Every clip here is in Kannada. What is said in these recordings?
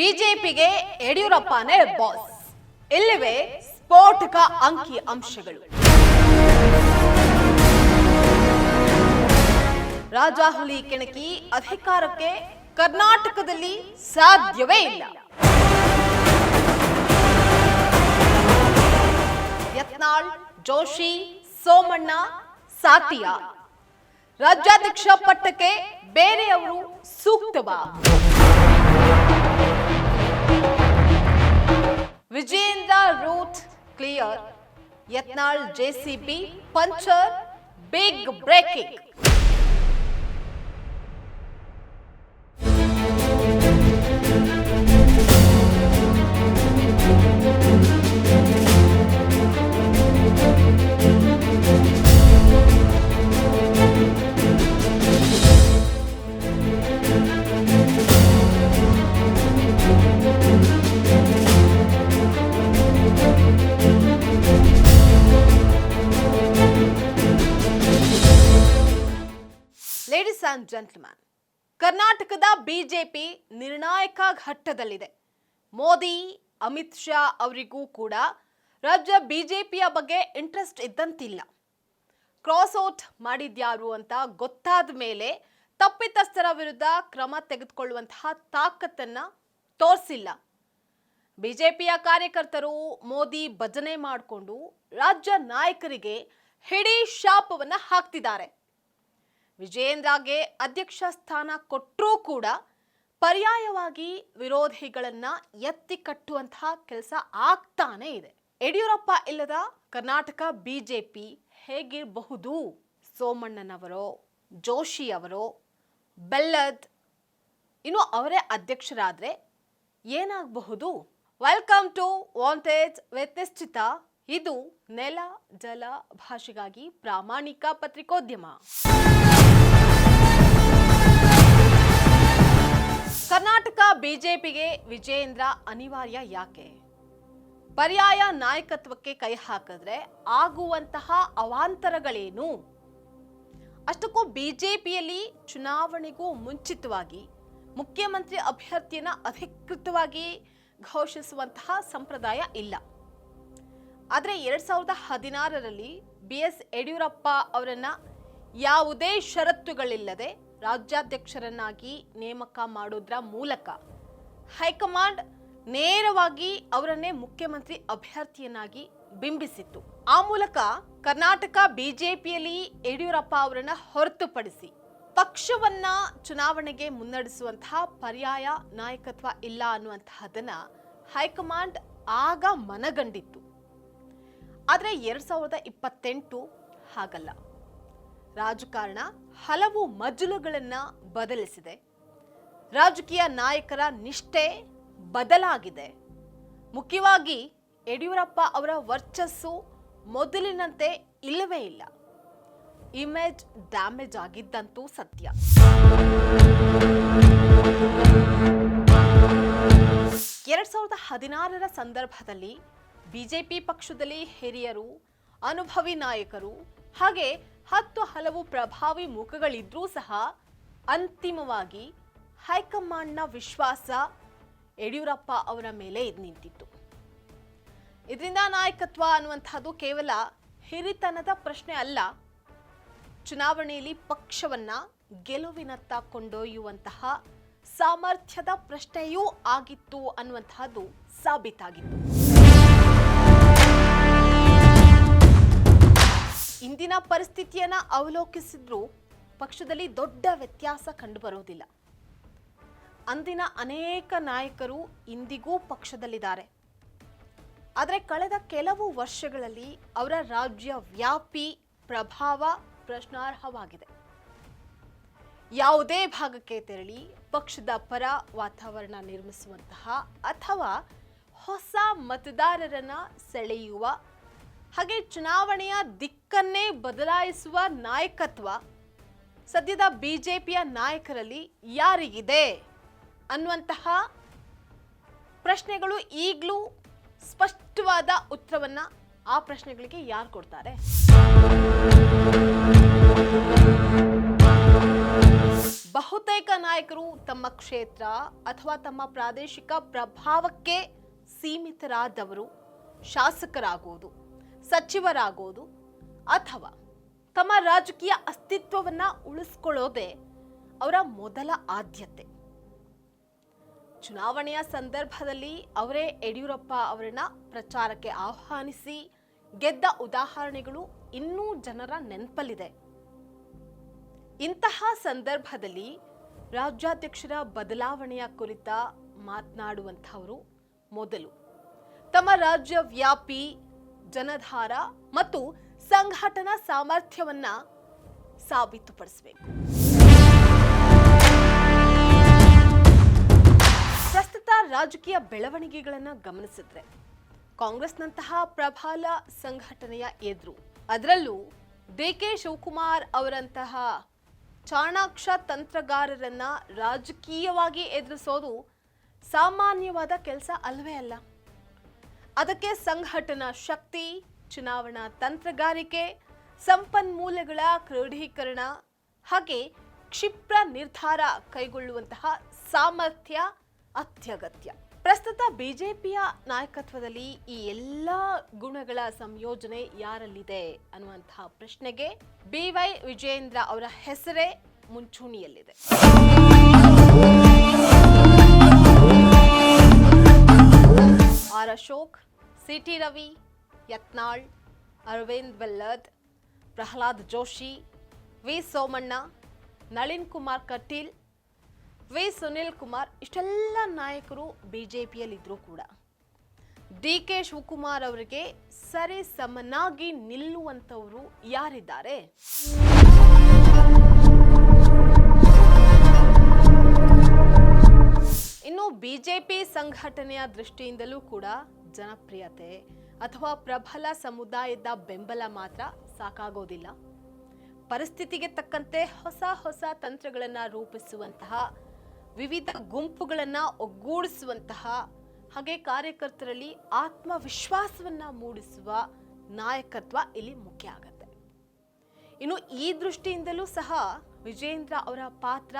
ಬಿಜೆಪಿಗೆ ಯಡಿಯೂರಪ್ಪನೇ ಬಾಸ್. ಇಲ್ಲಿವೆ ಸ್ಫೋಟಕ ಅಂಕಿ ಅಂಶಗಳು. ರಾಜಾಹುಲಿ ಕೆಣಕಿ ಅಧಿಕಾರಕ್ಕೆ ಕರ್ನಾಟಕದಲ್ಲಿ ಸಾಧ್ಯವೇ ಇಲ್ಲ. ಯತ್ನಾಳ್, ಜೋಶಿ, ಸೋಮಣ್ಣ ಸಾತಿಯ ರಾಜ್ಯಾಧ್ಯಕ್ಷ ಪಟ್ಟಕ್ಕೆ ಬೇರೆಯವರು ಸೂಕ್ತವಾ? Vijendra route clear, Yatnal JCB puncture, big breaking. Ladies and gentleman, ಕರ್ನಾಟಕದ ಬಿಜೆಪಿ ನಿರ್ಣಾಯಕ ಘಟ್ಟದಲ್ಲಿದೆ. ಮೋದಿ, ಅಮಿತ್ ಶಾ ಅವರಿಗೂ ಕೂಡ ರಾಜ್ಯ ಬಿಜೆಪಿಯ ಬಗ್ಗೆ ಇಂಟ್ರೆಸ್ಟ್ ಇದ್ದಂತಿಲ್ಲ. ಕ್ರಾಸ್ ಔಟ್ ಮಾಡಿದ್ಯಾರು ಅಂತ ಗೊತ್ತಾದ ಮೇಲೆ ತಪ್ಪಿತಸ್ಥರ ವಿರುದ್ಧ ಕ್ರಮ ತೆಗೆದುಕೊಳ್ಳುವಂತಹ ತಾಕತ್ತನ್ನ ತೋರಿಸಿಲ್ಲ. ಬಿಜೆಪಿಯ ಕಾರ್ಯಕರ್ತರು ಮೋದಿ ಭಜನೆ ಮಾಡಿಕೊಂಡು ರಾಜ್ಯ ನಾಯಕರಿಗೆ ಹಿಡಿ ಶಾಪವನ್ನ ಹಾಕ್ತಿದ್ದಾರೆ. ವಿಜೇಂದ್ರಗೆ ಅಧ್ಯಕ್ಷ ಸ್ಥಾನ ಕೊಟ್ಟರೂ ಕೂಡ ಪರ್ಯಾಯವಾಗಿ ವಿರೋಧಿಗಳನ್ನ ಎತ್ತಿ ಕಟ್ಟುವಂತಹ ಕೆಲಸ ಆಗ್ತಾನೆ ಇದೆ. ಯಡಿಯೂರಪ್ಪ ಇಲ್ಲದ ಕರ್ನಾಟಕ ಬಿಜೆಪಿ ಹೇಗಿರಬಹುದು? ಸೋಮಣ್ಣನವರೋ, ಜೋಶಿ ಅವರೋ, ಬೆಲ್ಲದ್ ಇನ್ನು ಅವರೇ ಅಧ್ಯಕ್ಷರಾದ್ರೆ ಏನಾಗಬಹುದು? ವೆಲ್ಕಮ್ ಟು ವಾಂಟೆಡ್ ವಿತ್ ನಿಶ್ಚಿತ. ಇದು ನೆಲ ಜಲ ಭಾಷೆಗಾಗಿ ಪ್ರಾಮಾಣಿಕ ಪತ್ರಿಕೋದ್ಯಮ. ಕರ್ನಾಟಕ ಬಿಜೆಪಿಗೆ ವಿಜೇಂದ್ರ ಅನಿವಾರ್ಯ ಯಾಕೆ? ಪರ್ಯಾಯ ನಾಯಕತ್ವಕ್ಕೆ ಕೈ ಹಾಕಿದ್ರೆ ಆಗುವಂತಹ ಅವಾಂತರಗಳೇನು? ಅಷ್ಟಕ್ಕೂ ಬಿಜೆಪಿಯಲ್ಲಿ ಚುನಾವಣೆಗೂ ಮುಂಚಿತವಾಗಿ ಮುಖ್ಯಮಂತ್ರಿ ಅಭ್ಯರ್ಥಿಯನ್ನ ಅಧಿಕೃತವಾಗಿ ಘೋಷಿಸುವಂತಹ ಸಂಪ್ರದಾಯ ಇಲ್ಲ. ಆದರೆ 2016ರಲ್ಲಿ BS ಯಡಿಯೂರಪ್ಪ ಅವರನ್ನ ಯಾವುದೇ ಷರತ್ತುಗಳಿಲ್ಲದೆ ರಾಜ್ಯಾಧ್ಯಕ್ಷರನ್ನಾಗಿ ನೇಮಕ ಮಾಡೋದ್ರ ಮೂಲಕ ಹೈಕಮಾಂಡ್ ನೇರವಾಗಿ ಅವರನ್ನೇ ಮುಖ್ಯಮಂತ್ರಿ ಅಭ್ಯರ್ಥಿಯನ್ನಾಗಿ ಬಿಂಬಿಸಿತ್ತು. ಆ ಮೂಲಕ ಕರ್ನಾಟಕ ಬಿಜೆಪಿಯಲ್ಲಿ ಯಡಿಯೂರಪ್ಪ ಅವರನ್ನ ಹೊರತುಪಡಿಸಿ ಪಕ್ಷವನ್ನ ಚುನಾವಣೆಗೆ ಮುನ್ನಡೆಸುವಂತಹ ಪರ್ಯಾಯ ನಾಯಕತ್ವ ಇಲ್ಲ ಅನ್ನುವಂತಹದನ್ನ ಹೈಕಮಾಂಡ್ ಆಗ ಮನಗಂಡಿತ್ತು. ಆದರೆ 2028 ಹಾಗಲ್ಲ. ರಾಜಕಾರಣ ಹಲವು ಮಜಲುಗಳನ್ನ ಬದಲಿಸಿದೆ. ರಾಜಕೀಯ ನಾಯಕರ ನಿಷ್ಠೆ ಬದಲಾಗಿದೆ. ಮುಖ್ಯವಾಗಿ ಯಡಿಯೂರಪ್ಪ ಅವರ ವರ್ಚಸ್ಸು ಮೊದಲಿನಂತೆ ಇಲ್ಲವೇ ಇಲ್ಲ. ಇಮೇಜ್ ಡ್ಯಾಮೇಜ್ ಆಗಿದ್ದಂತೂ ಸತ್ಯ. 2016ರ ಸಂದರ್ಭದಲ್ಲಿ ಬಿಜೆಪಿ ಪಕ್ಷದಲ್ಲಿ ಹಿರಿಯರು, ಅನುಭವಿ ನಾಯಕರು ಹಾಗೆ ಹಲವು ಪ್ರಭಾವಿ ಮುಖಗಳಿದ್ರೂ ಸಹ ಅಂತಿಮವಾಗಿ ಹೈಕಮಾಂಡ್ನ ವಿಶ್ವಾಸ ಯಡಿಯೂರಪ್ಪ ಅವರ ಮೇಲೆ ನಿಂತಿತ್ತು. ಇದರಿಂದ ನಾಯಕತ್ವ ಅನ್ನುವಂಥದ್ದು ಕೇವಲ ಹಿರಿತನದ ಪ್ರಶ್ನೆ ಅಲ್ಲ, ಚುನಾವಣೆಯಲ್ಲಿ ಪಕ್ಷವನ್ನ ಗೆಲುವಿನತ್ತ ಕೊಂಡೊಯ್ಯುವಂತಹ ಸಾಮರ್ಥ್ಯದ ಪ್ರಶ್ನೆಯೂ ಆಗಿತ್ತು ಅನ್ನುವಂತಹದ್ದು ಸಾಬೀತಾಗಿತ್ತು. ಇಂದಿನ ಪರಿಸ್ಥಿತಿಯನ್ನ ಅವಲೋಕಿಸಿದ್ರೂ ಪಕ್ಷದಲ್ಲಿ ದೊಡ್ಡ ವ್ಯತ್ಯಾಸ ಕಂಡುಬರೋದಿಲ್ಲ. ಅಂದಿನ ಅನೇಕ ನಾಯಕರು ಇಂದಿಗೂ ಪಕ್ಷದಲ್ಲಿದ್ದಾರೆ. ಆದರೆ ಕಳೆದ ಕೆಲವು ವರ್ಷಗಳಲ್ಲಿ ಅವರ ರಾಜ್ಯ ವ್ಯಾಪಿ ಪ್ರಭಾವ ಪ್ರಶ್ನಾರ್ಹವಾಗಿದೆ. ಯಾವುದೇ ಭಾಗಕ್ಕೆ ತೆರಳಿ ಪಕ್ಷದ ಪರ ವಾತಾವರಣ ನಿರ್ಮಿಸುವಂತಹ ಅಥವಾ ಹೊಸ ಮತದಾರರನ್ನ ಸೆಳೆಯುವ ಹಾಗೆ ಚುನಾವಣೆಯ ದಿಕ್ಕನ್ನೇ ಬದಲಾಯಿಸುವ ನಾಯಕತ್ವ ಸದ್ಯದ ಬಿಜೆಪಿಯ ನಾಯಕರಲ್ಲಿ ಯಾರಿಗಿದೆ ಅನ್ನುವಂತಹ ಪ್ರಶ್ನೆಗಳು ಈಗಲೂ ಸ್ಪಷ್ಟವಾದ ಉತ್ತರವನ್ನ ಆ ಪ್ರಶ್ನೆಗಳಿಗೆ ಯಾರು ಕೊಡ್ತಾರೆ? ಬಹುತೇಕ ನಾಯಕರು ತಮ್ಮ ಕ್ಷೇತ್ರ ಅಥವಾ ತಮ್ಮ ಪ್ರಾದೇಶಿಕ ಪ್ರಭಾವಕ್ಕೆ ಸೀಮಿತರಾದವರು ಶಾಸಕರಾಗುವುದು, ಸಚಿವರಾಗುವುದು ಅಥವಾ ತಮ್ಮ ರಾಜಕೀಯ ಅಸ್ತಿತ್ವವನ್ನ ಉಳಿಸ್ಕೊಳ್ಳೋದೇ ಅವರ ಮೊದಲ ಆದ್ಯತೆ. ಚುನಾವಣೆಯ ಸಂದರ್ಭದಲ್ಲಿ ಅವರೇ ಯಡಿಯೂರಪ್ಪ ಅವರನ್ನ ಪ್ರಚಾರಕ್ಕೆ ಆಹ್ವಾನಿಸಿ ಗೆದ್ದ ಉದಾಹರಣೆಗಳು ಇನ್ನೂ ಜನರ ನೆನಪಲ್ಲಿದೆ. ಇಂತಹ ಸಂದರ್ಭದಲ್ಲಿ ರಾಜ್ಯಾಧ್ಯಕ್ಷರ ಬದಲಾವಣೆಯ ಕುರಿತ ಮಾತನಾಡುವಂತಹವರು ಮೊದಲು ತಮ್ಮ ರಾಜ್ಯ ವ್ಯಾಪಿ ಜನಧಾರ ಮತ್ತು ಸಂಘಟನಾ ಸಾಮರ್ಥ್ಯವನ್ನ ಸಾಬೀತುಪಡಿಸಬೇಕು. ಪ್ರಸ್ತುತ ರಾಜಕೀಯ ಬೆಳವಣಿಗೆಗಳನ್ನ ಗಮನಿಸಿದ್ರೆ ಕಾಂಗ್ರೆಸ್ನಂತಹ ಪ್ರಬಲ ಸಂಘಟನೆಯ ಎದುರು, ಅದರಲ್ಲೂ ಡಿಕೆ ಶಿವಕುಮಾರ್ ಅವರಂತಹ ಚಾಣಾಕ್ಷ ತಂತ್ರಗಾರರನ್ನ ರಾಜಕೀಯವಾಗಿ ಎದುರಿಸೋದು ಸಾಮಾನ್ಯವಾದ ಕೆಲಸ ಅಲ್ವೇ ಅಲ್ಲ. ಅದಕ್ಕೆ ಸಂಘಟನಾ ಶಕ್ತಿ, ಚುನಾವಣಾ ತಂತ್ರಗಾರಿಕೆ, ಸಂಪನ್ಮೂಲಗಳ ಕ್ರೋಢೀಕರಣ ಹಾಗೆ ಕ್ಷಿಪ್ರ ನಿರ್ಧಾರ ಕೈಗೊಳ್ಳುವಂತಹ ಸಾಮರ್ಥ್ಯ ಅತ್ಯಗತ್ಯ. ಪ್ರಸ್ತುತ ಬಿಜೆಪಿಯ ನಾಯಕತ್ವದಲ್ಲಿ ಈ ಎಲ್ಲ ಗುಣಗಳ ಸಂಯೋಜನೆ ಯಾರಲ್ಲಿದೆ ಅನ್ನುವಂತಹ ಪ್ರಶ್ನೆಗೆ ಬಿವೈ ವಿಜಯೇಂದ್ರ ಅವರ ಹೆಸರೇ ಮುಂಚೂಣಿಯಲ್ಲಿದೆ. ಆರ್ ಅಶೋಕ್, ಸಿಟಿ ರವಿ, ಯತ್ನಾಳ್, ಅರವಿಂದ್ ಬೆಲ್ಲದ್, ಪ್ರಹ್ಲಾದ್ ಜೋಶಿ, ವಿ ಸೋಮಣ್ಣ, ನಳಿನ್ ಕುಮಾರ್ ಕಟೀಲ್, ವಿ ಸುನಿಲ್ ಕುಮಾರ್ ಇಷ್ಟೆಲ್ಲ ನಾಯಕರು ಬಿಜೆಪಿಯಲ್ಲಿದ್ರೂ ಕೂಡ ಡಿಕೆ ಶಿವಕುಮಾರ್ ಅವರಿಗೆ ಸರಿ ಸಮನಾಗಿ ನಿಲ್ಲುವಂತವರು ಯಾರಿದ್ದಾರೆ? ಇನ್ನು ಬಿಜೆಪಿ ಸಂಘಟನೆಯ ದೃಷ್ಟಿಯಿಂದಲೂ ಕೂಡ ಜನಪ್ರಿಯತೆ ಅಥವಾ ಪ್ರಬಲ ಸಮುದಾಯದ ಬೆಂಬಲ ಮಾತ್ರ ಸಾಕಾಗೋದಿಲ್ಲ. ಪರಿಸ್ಥಿತಿಗೆ ತಕ್ಕಂತೆ ಹೊಸ ಹೊಸ ತಂತ್ರಗಳನ್ನ ರೂಪಿಸುವಂತಹ, ವಿವಿಧ ಗುಂಪುಗಳನ್ನ ಒಗ್ಗೂಡಿಸುವಂತಹ ಹಾಗೆ ಕಾರ್ಯಕರ್ತರಲ್ಲಿ ಆತ್ಮವಿಶ್ವಾಸವನ್ನ ಮೂಡಿಸುವ ನಾಯಕತ್ವ ಇಲ್ಲಿ ಮುಖ್ಯ ಆಗತ್ತೆ. ಇನ್ನು ಈ ದೃಷ್ಟಿಯಿಂದಲೂ ಸಹ ವಿಜೇಂದ್ರ ಅವರ ಪಾತ್ರ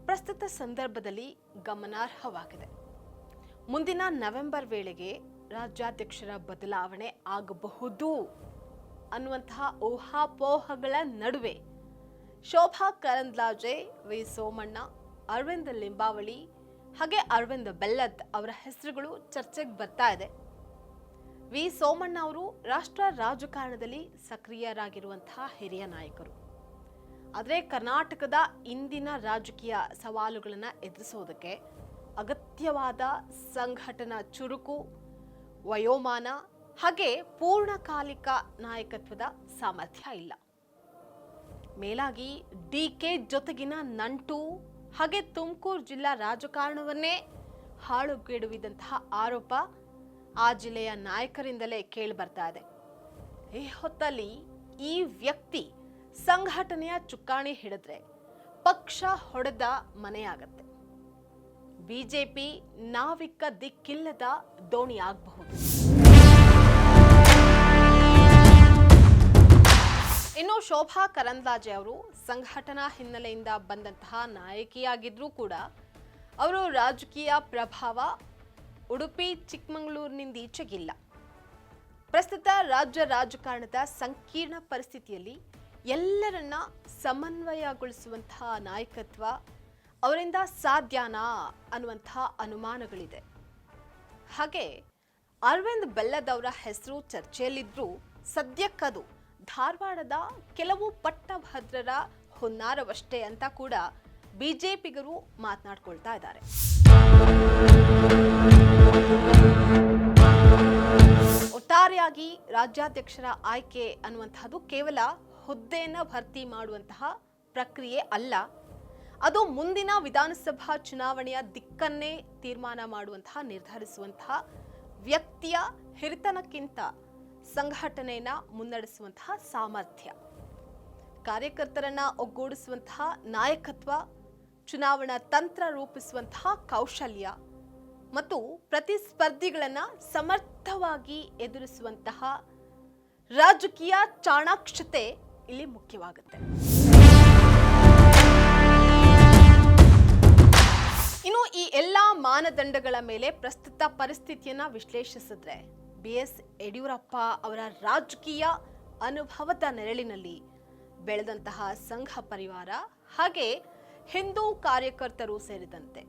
ಪ್ರಸ್ತುತ ಸಂದರ್ಭದಲ್ಲಿ ಗಮನಾರ್ಹವಾಗಿದೆ. ಮುಂದಿನ ನವೆಂಬರ್ ವೇಳೆಗೆ ರಾಜ್ಯಾಧ್ಯಕ್ಷರ ಬದಲಾವಣೆ ಆಗಬಹುದು ಅನ್ನುವಂತಹ ಊಹಾಪೋಹಗಳ ನಡುವೆ ಶೋಭಾ ಕರಂದ್ಲಾಜೆ, ವಿ ಸೋಮಣ್ಣ, ಅರವಿಂದ್ ಲಿಂಬಾವಳಿ ಹಾಗೆ ಅರವಿಂದ್ ಬೆಲ್ಲದ್ ಅವರ ಹೆಸರುಗಳು ಚರ್ಚೆಗೆ ಬರ್ತಾ ಇದೆ. ವಿ ಸೋಮಣ್ಣ ಅವರು ರಾಷ್ಟ್ರ ರಾಜಕಾರಣದಲ್ಲಿ ಸಕ್ರಿಯರಾಗಿರುವಂತಹ ಹಿರಿಯ ನಾಯಕರು. ಆದರೆ ಕರ್ನಾಟಕದ ಇಂದಿನ ರಾಜಕೀಯ ಸವಾಲುಗಳನ್ನು ಎದುರಿಸೋದಕ್ಕೆ ಅಗತ್ಯವಾದ ಸಂಘಟನಾ ಚುರುಕು, ವಯೋಮಾನ ಹಾಗೆ ಪೂರ್ಣಕಾಲಿಕ ನಾಯಕತ್ವದ ಸಾಮರ್ಥ್ಯ ಇಲ್ಲ. ಮೇಲಾಗಿ ಡಿಕೆ ಜೊತೆಗಿನ ನಂಟು ಹಾಗೆ ತುಮಕೂರು ಜಿಲ್ಲಾ ರಾಜಕಾರಣವನ್ನೇ ಹಾಳುಗೆಡುವಿದಂತಹ ಆರೋಪ ಆ ಜಿಲ್ಲೆಯ ನಾಯಕರಿಂದಲೇ ಕೇಳಿ ಬರ್ತಾ ಇದೆ. ಈ ಹೊತ್ತಲ್ಲಿ ಈ ವ್ಯಕ್ತಿ ಸಂಘಟನೆಯ ಚುಕ್ಕಾಣಿ ಹಿಡಿದ್ರೆ ಪಕ್ಷ ಹೊಡೆದ ಮನೆಯಾಗತ್ತೆ. ಬಿಜೆಪಿ ನಾವಿಕ ದಿಕ್ಕಿಲ್ಲದ ದೋಣಿ ಆಗಬಹುದು. ಇನ್ನು ಶೋಭಾ ಕರಂದ್ಲಾಜೆ ಅವರು ಸಂಘಟನಾ ಹಿನ್ನೆಲೆಯಿಂದ ಬಂದಂತಹ ನಾಯಕಿಯಾಗಿದ್ರೂ ಕೂಡ ಅವರು ರಾಜಕೀಯ ಪ್ರಭಾವ ಉಡುಪಿ ಚಿಕ್ಕಮಗಳೂರಿನಿಂದ ಈಚೆಗಿಲ್ಲ. ಪ್ರಸ್ತುತ ರಾಜ್ಯ ರಾಜಕಾರಣದ ಸಂಕೀರ್ಣ ಪರಿಸ್ಥಿತಿಯಲ್ಲಿ ಎಲ್ಲರನ್ನ ಸಮನ್ವಯಗೊಳಿಸುವಂತಹ ನಾಯಕತ್ವ ಅವರಿಂದ ಸಾಧ್ಯನಾ ಅನ್ನುವಂತಹ ಅನುಮಾನಗಳಿದೆ. ಹಾಗೆ ಅರವಿಂದ್ ಬೆಲ್ಲದ್ ಅವರ ಹೆಸರು ಚರ್ಚೆಯಲ್ಲಿದ್ರೂ ಸದ್ಯಕ್ಕದು ಧಾರವಾಡದ ಕೆಲವು ಪಟ್ಟಭದ್ರರ ಹುನ್ನಾರವಷ್ಟೇ ಅಂತ ಕೂಡ ಬಿಜೆಪಿಗರು ಮಾತನಾಡ್ಕೊಳ್ತಾ ಇದ್ದಾರೆ. ಒಟ್ಟಾರೆಯಾಗಿ ರಾಜ್ಯಾಧ್ಯಕ್ಷರ ಆಯ್ಕೆ ಅನ್ನುವಂತಹದ್ದು ಕೇವಲ ಹುದ್ದೆಯನ್ನ ಭರ್ತಿ ಮಾಡುವಂತಹ ಪ್ರಕ್ರಿಯೆ ಅಲ್ಲ. ಅದು ಮುಂದಿನ ವಿಧಾನಸಭಾ ಚುನಾವಣೆಯ ದಿಕ್ಕನ್ನೇ ತೀರ್ಮಾನ ಮಾಡುವಂತಹ, ನಿರ್ಧರಿಸುವಂತಹ ವ್ಯಕ್ತಿಯ ಹಿರಿತನಕ್ಕಿಂತ ಸಂಘಟನೆಯನ್ನ ಮುನ್ನಡೆಸುವಂತಹ ಸಾಮರ್ಥ್ಯ, ಕಾರ್ಯಕರ್ತರನ್ನ ಒಗ್ಗೂಡಿಸುವಂತಹ ನಾಯಕತ್ವ, ಚುನಾವಣಾ ತಂತ್ರ ರೂಪಿಸುವಂತಹ ಕೌಶಲ್ಯ ಮತ್ತು ಪ್ರತಿಸ್ಪರ್ಧಿಗಳನ್ನ ಸಮರ್ಥವಾಗಿ ಎದುರಿಸುವಂತಹ ರಾಜಕೀಯ ಚಾಣಾಕ್ಷತೆ ಇಲ್ಲಿ ಮುಖ್ಯವಾಗುತ್ತೆ. ಮಾನದಂಡಗಳ ಮೇಲೆ ಪ್ರಸ್ತುತ ಪರಿಸ್ಥಿತಿಯನ್ನ ವಿಶ್ಲೇಷಿಸಿದ್ರೆ BS ಯಡಿಯೂರಪ್ಪ ಅವರ ರಾಜಕೀಯ ಅನುಭವದ ನೆರಳಿನಲ್ಲಿ ಬೆಳೆದಂತಹ ಸಂಘ ಪರಿವಾರ ಹಾಗೆ ಹಿಂದೂ ಕಾರ್ಯಕರ್ತರು ಸೇರಿದಂತೆ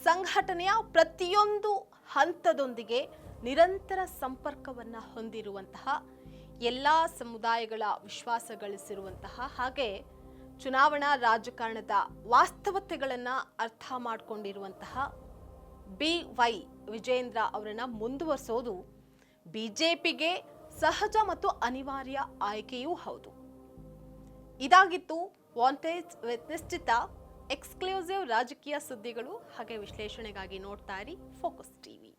ಸಂಘಟನೆಯ ಪ್ರತಿಯೊಂದು ಹಂತದೊಂದಿಗೆ ನಿರಂತರ ಸಂಪರ್ಕವನ್ನ ಹೊಂದಿರುವಂತಹ ಎಲ್ಲಾ ಸಮುದಾಯಗಳ ವಿಶ್ವಾಸ ಗಳಿಸಿರುವಂತಹ ಹಾಗೆ ಚುನಾವಣಾ ರಾಜಕಾರಣದ ವಾಸ್ತವತೆಗಳನ್ನ ಅರ್ಥ ಮಾಡಿಕೊಂಡಿರುವಂತಹ BY ವಿಜೇಂದ್ರ ಅವರನ್ನ ಮುಂದುವರಿಸೋದು ಬಿಜೆಪಿಗೆ ಸಹಜ ಮತ್ತು ಅನಿವಾರ್ಯ ಆಯ್ಕೆಯೂ ಹೌದು. ಇದಾಗಿತ್ತು ವಾಂಟೇಜ್ ವಿತ್ ನಿಶ್ಚಿತ ಎಕ್ಸ್ಕ್ಲೂಸಿವ್ ರಾಜಕೀಯ ಸುದ್ದಿಗಳು ಹಾಗೆ ವಿಶ್ಲೇಷಣೆಗಾಗಿ ನೋಡ್ತಾ ಇರಿ ಫೋಕಸ್ ಟಿವಿ.